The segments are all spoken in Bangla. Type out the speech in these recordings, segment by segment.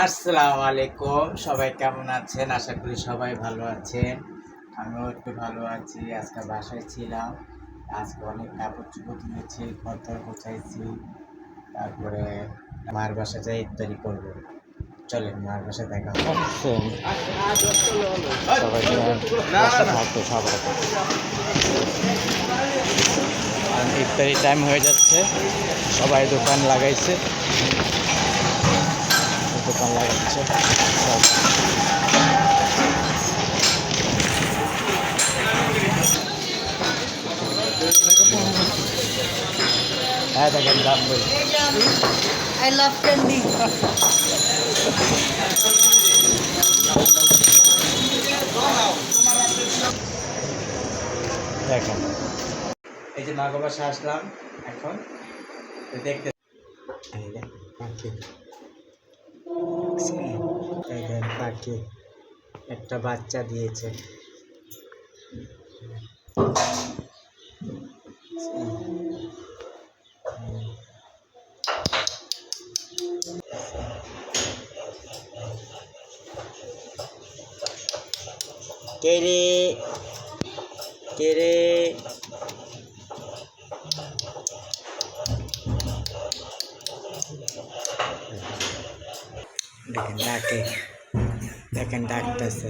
আসসালামু আলাইকুম, সবাই কেমন আছেন? আশা করি সবাই ভালো আছেন। আমিও একটু ভালো আছি। আজকে বাসায় ছিলাম। আজকে অনেক কাপড় চোপড় ধুয়েছি, ঘর গোছাইছি। তারপরে মার বাসা যাই ইফতারি করবো। চলেন মার বাসায় দেখা হবে। সবাই ইফতারি টাইম হয়ে যাচ্ছে, সবাই দোকান লাগাইছে, দোকান লাগাচ্ছে সব। হ্যাঁ দেখেন দাম বই। I love candy. দেখেন এই যে মাগো বাসা আসলাম এখন দেখতে। এই দেখ পাখি, এই দেখ পাখি একটা বাচ্চা দিয়েছে। কেরে কেরে দেখেন ডাকে, দেখেন ডাকতেছে,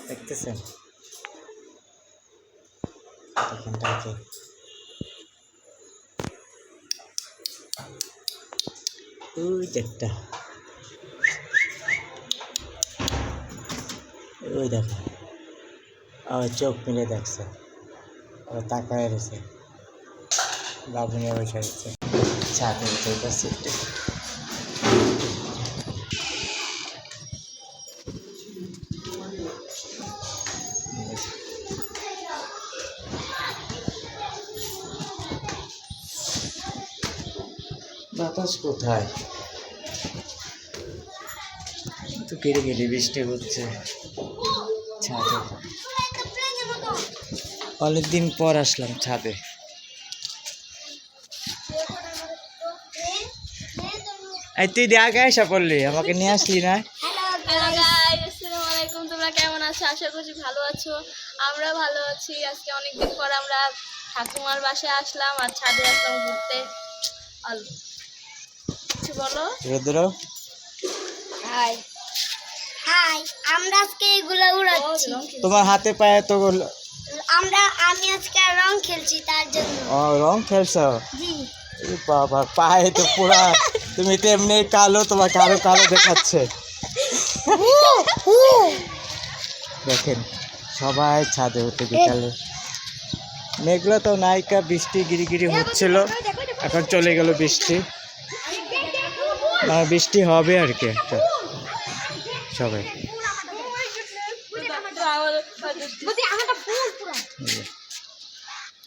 দেখতেছেন? দেখেন ডাকে। ওই একটা, ওই দেখো, আমার চোখ মিলে দেখছে, ও তাকায় রয়েছে, বাবু নিয়ে বসে রয়েছে। ছাদে উঠে গেছে একটু। বাতাস কোথায়? তো কেড়ে কেড়ে বৃষ্টি হচ্ছে ছাদে। অনেকদিন পর আসলাম ছাদে। এই তুই আগে আসা পড়লি, আমাকে নিয়ে আসলি না? হ্যালো গাইস, আসসালামু আলাইকুম। তোমরা কেমন আছো? আশা করছি ভালো আছো। আমরা ভালো আছি। আজকে অনেকদিন পর আমরা ঠাকুমার বাসায় আসলাম আর ছাদে আসলাম ঘুরতে। কিছু বলো। রুদ্র Hi. Hi. আমরা আজকে এগুলো উড়াচ্ছি। তোমার হাতে পায়ে তো আমি আজকে রং খেলছি তার জন্য। ও রং খেলছো? জি। এই বাবা, পায়ে তো পুরা, তুমি তো এমনি কালো, তোমাকে আরো কালো দেখাচ্ছে। দেখেন সবাই ছাদে উঠে বিকালে, মেঘলা তো নায়িকা, বৃষ্টি গিরিগিরি হচ্ছিল, এখন চলে গেল বৃষ্টি। বৃষ্টি হবে আর কি একটা। সবাই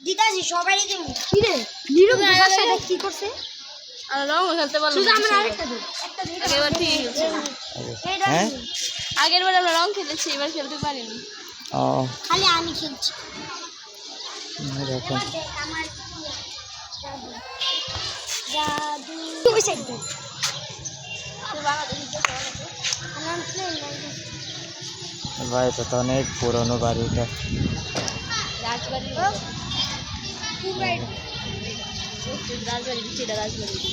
দিদাজি সবাই দিন কি রে নীরব ভাষাটা কি করছে? আর রং খেলতে পারলাম না। আমরা আরেকটা দিই একটা দিই আগেরবার ঠিক খেলছি। হ্যাঁ, আগেরবার আমরা রং খেলেছি, এবার খেলতে পারিনি। ও খালি আমি খেলছি। দেখেন আমার জাদু ওই সাইড দে ভাই, এটা তো অনেক পুরনো বাড়িটা। রাজবাড়ি রাজবাড়ি।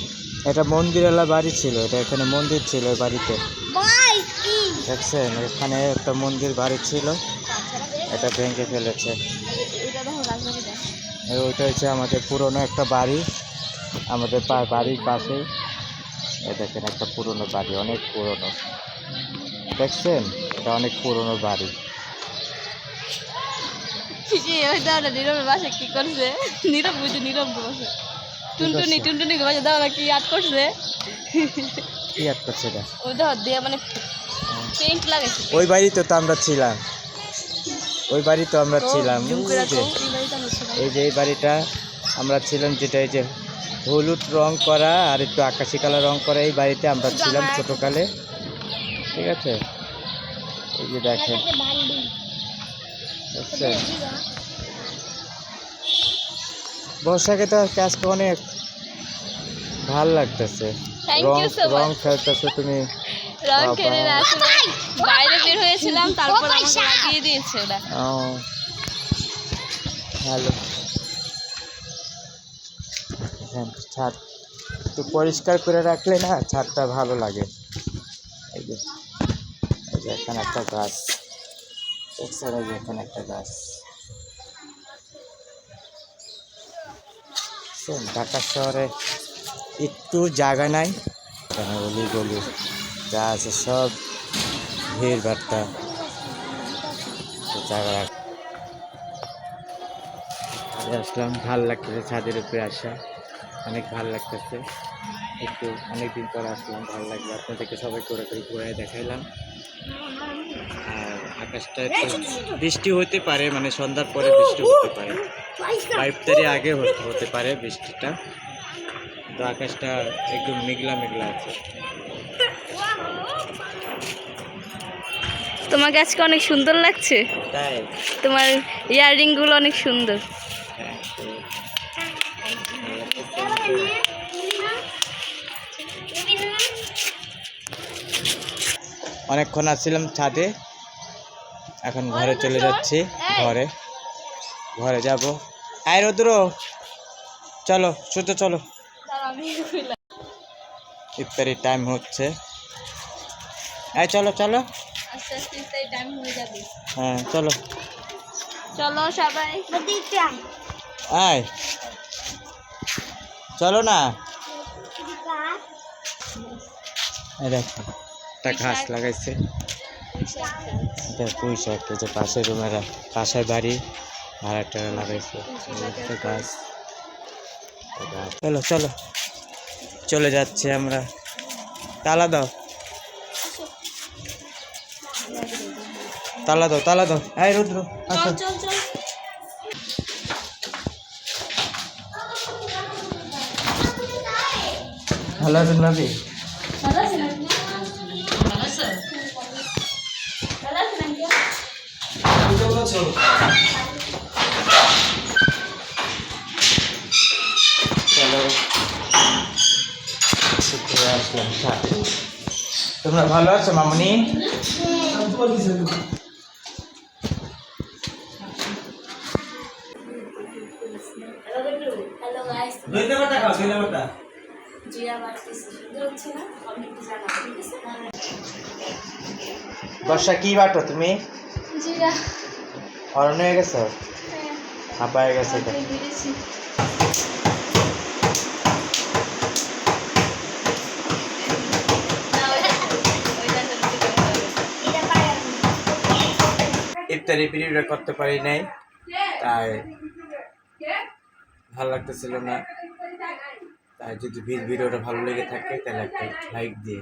এটা মন্দিরওয়ালা বাড়ি ছিল, এটা এখানে মন্দির ছিল এই বাড়িতে, ভাই কি দেখছেন? এখানে একটা মন্দির বাড়ি ছিল, এটা ভেঙে ফেলেছে। এটা দেখো রাজবাড়ি দেখ। ওইটা হচ্ছে আমাদের পুরনো একটা বাড়ি, আমাদের বাড়ির পাশে। এই দেখেন একটা পুরনো বাড়ি, অনেক পুরনো, দেখছেন? এটা অনেক পুরনো বাড়ি। নীরবের বাসা কি করছে? নীরব বুঝি, নীরব বসে টুনটুনি বাসা দাও না, কি আট করছে? কি আট করছে এটা? ওই দেখো দিয়ে মানে পেইন্ট লাগাইছে। ওই বাড়িতে তো আমরা ছিলাম, ওই বাড়ি তো আমরা ছিলাম। এই যে এই বাড়িটা আমরা ছিলাম, যেটা এই যে হলুদ রং করা আর একটু আকাশি কালার রং করা, এই বাড়িতে আমরা ছিলাম ছোটকালে, ঠিক আছে? এই যে দেখেন, দেখছেন? বর্ষাকে তো আজকে অনেক ভাল লাগতেছে। থ্যাংক রং ইউ সো রং মাচ। খেলতেছো তুমি। রং বাবা। খেলে না আসলে বাইরে বের হয়েছিলাম, তারপর আমাকে লাগিয়ে দিয়েছে ওরা। ও ভালো। হ্যাঁ, ছাদ একটু পরিষ্কার করে রাখলে না ছাদটা ভালো লাগে। এই যে এখানে একটা গাছ দেখছেন, এই যে এখানে একটা গাছ। ঢাকা শহরে একটু জায়গা নাই, এখানে অলি গলি যা আছে সব ভিড় ভাট্টা, জায়গা আসলাম। ভাল লাগতেছে ছাদের উপরে আসা, অনেক ভাল লাগতেছে। একটু অনেকদিন পর আসলাম, ভালো লাগলো। আপনাদেরকে সবাই করে ঘুরে দেখাইলাম। আর আকাশটা একটু বৃষ্টি হতে পারে, মানে সন্ধ্যার পরে বৃষ্টি হতে পারে, 5 তারিখ আগে হতে পারে বৃষ্টিটা। তো আকাশটা একদম মেঘলা মেঘলা আছে। তোমাকে আজকে অনেক সুন্দর লাগছে, তাই তোমার ইয়াররিং গুলো অনেক সুন্দর। হ্যাঁ, তো ভালো লাগতেছে। অনেকক্ষণ আসছিলাম ছাদে, এখন ঘরে চলে যাচ্ছি। ঘরে যাব। আয় রুদ্র, চলো ছোট চলো, ইফতারির টাইম হচ্ছে। আয় চলো চলো, আস্তে আস্তে টাইম হয়ে যাবে। হ্যাঁ চলো চলো সবাই। আয় চলো না। এই দেখো একটা ঘাস লাগাইছে, এটা পুঁই শাক। এই যে পাশের রুমেরা, পাশের বাড়ি ভাড়াটা লাগাইছে একটা গাছ। চলো চলো চলে যাচ্ছে আমরা। তালা দাও, তালা দাও, তালা দাও। এই রুদ্র আসো। চল চল। ভালো আছেন ভাবি? চলো ঘুরে আসলাম। তোমরা ভালো আছো মামনি? বর্ষা কি বাটো তুমি? জিরা। অরণ্য হয়ে গেছো, হাঁপায় গেছে তো। ইফতারি পিরিয়ড করতে পারি নাই, তাই ভালো লাগতেছিল না। তাই যদি ভিডিওটা ভালো লেগে থাকে তাহলে একটা লাইক দিয়ে